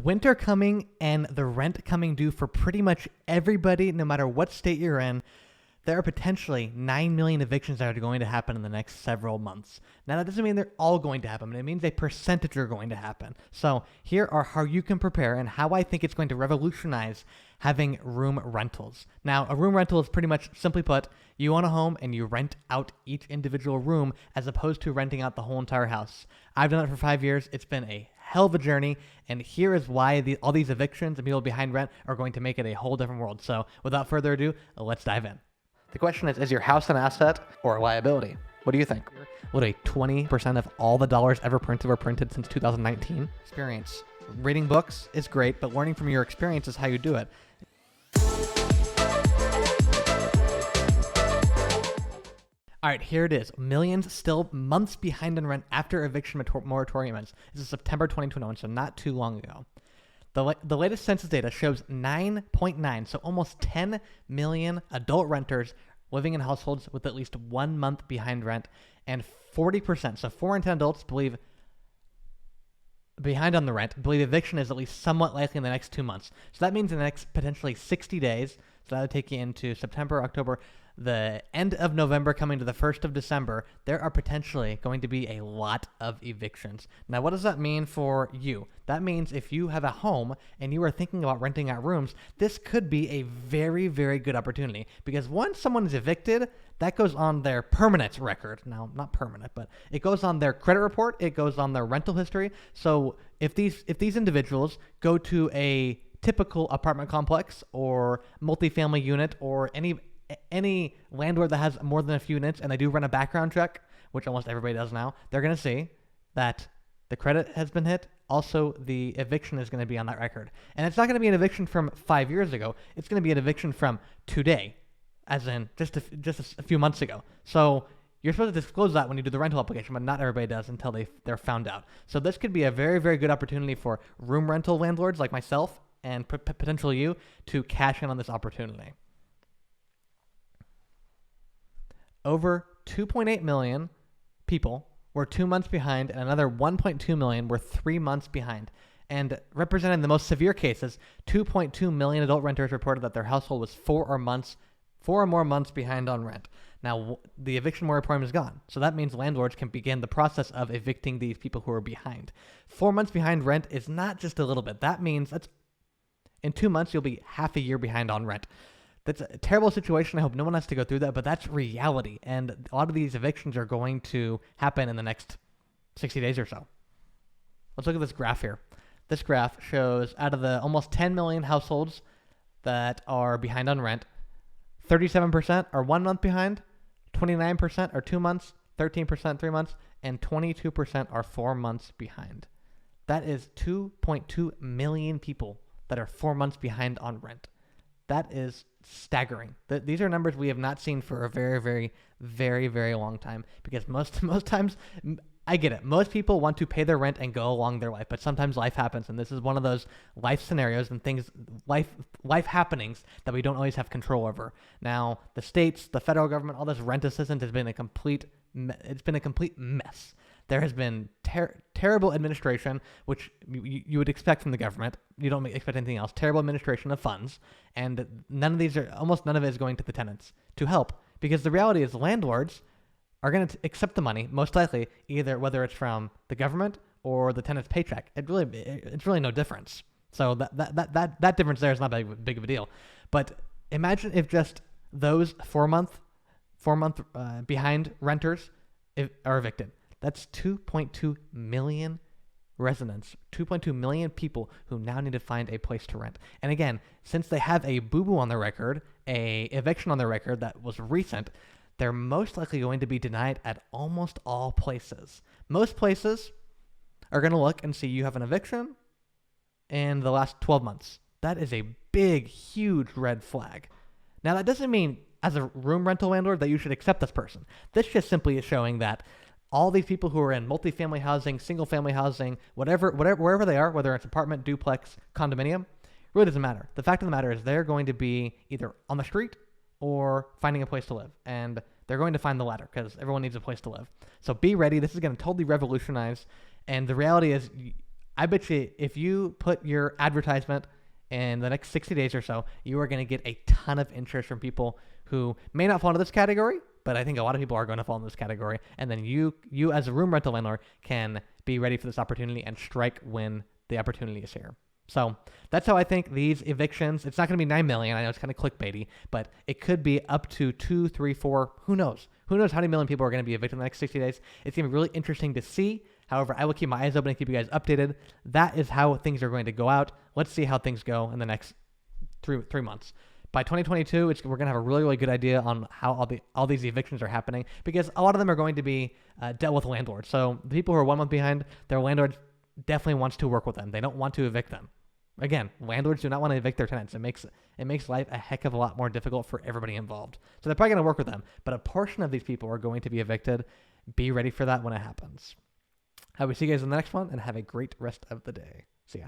winter coming and the rent coming due for pretty much everybody, no matter what state you're in. There are potentially 9 million evictions that are going to happen in the next several months. Now, that doesn't mean they're all going to happen, but it means a percentage are going to happen. So here are how you can prepare and how I think it's going to revolutionize having room rentals. Now, a room rental is pretty much, simply put, you own a home and you rent out each individual room as opposed to renting out the whole entire house. I've done it for 5 years. It's been a hell of a journey, and here is why all these evictions and people behind rent are going to make it a whole different world. So without further ado, let's dive in. The question is your house an asset or a liability? What do you think? Would a 20% of all the dollars ever printed were printed since 2019? Experience. Reading books is great, but learning from your experience is how you do it. All right, here it is. Millions still months behind in rent after eviction moratorium ends. This is September 2021, so not too long ago. The latest census data shows 9.9, so almost 10 million adult renters living in households with at least 1 month behind rent, and 40%, so 4 in 10 adults believe eviction is at least somewhat likely in the next 2 months. So that means in the next potentially 60 days, so that would take you into September, October, the end of November coming to the 1st of December, there are potentially going to be a lot of evictions. Now, what does that mean for you? That means if you have a home and you are thinking about renting out rooms, this could be a very, very good opportunity, because once someone is evicted, that goes on their permanent record. Now, not permanent, but it goes on their credit report. It goes on their rental history. So if these individuals go to a typical apartment complex or multifamily unit or any landlord that has more than a few units and they do run a background check, which almost everybody does now, they're going to see that the credit has been hit. Also, the eviction is going to be on that record. And it's not going to be an eviction from 5 years ago. It's going to be an eviction from today, as in just a few months ago. So you're supposed to disclose that when you do the rental application, but not everybody does until they're found out. So this could be a very, very good opportunity for room rental landlords like myself and potentially you to cash in on this opportunity. Over 2.8 million people were 2 months behind, and another 1.2 million were 3 months behind. And representing the most severe cases, 2.2 million adult renters reported that their household was 4 or more months behind on rent. Now, the eviction moratorium is gone, so that means landlords can begin the process of evicting these people who are behind. 4 months behind rent is not just a little bit. That means in 2 months, you'll be half a year behind on rent. That's a terrible situation. I hope no one has to go through that, but that's reality. And a lot of these evictions are going to happen in the next 60 days or so. Let's look at this graph here. This graph shows out of the almost 10 million households that are behind on rent, 37% are 1 month behind, 29% are 2 months, 13% 3 months, and 22% are 4 months behind. That is 2.2 million people that are 4 months behind on rent. That is staggering. These are numbers we have not seen for a very, very, very, very long time, because most times, I get it. Most people want to pay their rent and go along their life, but sometimes life happens, and this is one of those life scenarios and things, life happenings that we don't always have control over. Now, the states, the federal government, all this rent assistance has been a complete mess. There has been terrible administration, which you would expect from the government. You don't expect anything else. Terrible administration of funds, and almost none of it is going to the tenants to help, because the reality is landlords are going to accept the money, most likely, either whether it's from the government or the tenant's paycheck. It's really no difference. So that difference there is not that big of a deal. But imagine if just those 4 month behind renters are evicted. That's 2.2 million residents, 2.2 million people who now need to find a place to rent. And again, since they have a boo-boo on their record, a eviction on their record that was recent, they're most likely going to be denied at almost all places. Most places are going to look and see you have an eviction in the last 12 months. That is a big, huge red flag. Now, that doesn't mean as a room rental landlord that you should accept this person. This just simply is showing that all these people who are in multifamily housing, single-family housing, wherever they are, whether it's apartment, duplex, condominium, really doesn't matter. The fact of the matter is they're going to be either on the street or finding a place to live, and they're going to find the latter because everyone needs a place to live. So be ready. This is going to totally revolutionize, and the reality is I bet you if you put your advertisement in the next 60 days or so, you are going to get a ton of interest from people who may not fall into this category, but I think a lot of people are going to fall into this category. And then you as a room rental landlord can be ready for this opportunity and strike when the opportunity is here. So that's how I think these evictions, it's not going to be 9 million. I know it's kind of clickbaity, but it could be up to 2, 3, 4, who knows? Who knows how many million people are going to be evicted in the next 60 days? It's going to be really interesting to see. However, I will keep my eyes open and keep you guys updated. That is how things are going to go out. Let's see how things go in the next three months. By 2022, we're going to have a really, really good idea on how all these evictions are happening, because a lot of them are going to be dealt with landlords. So the people who are 1 month behind, their landlord definitely wants to work with them. They don't want to evict them. Again, landlords do not want to evict their tenants. It makes life a heck of a lot more difficult for everybody involved. So they're probably going to work with them. But a portion of these people are going to be evicted. Be ready for that when it happens. I will see you guys in the next one, and have a great rest of the day. See ya.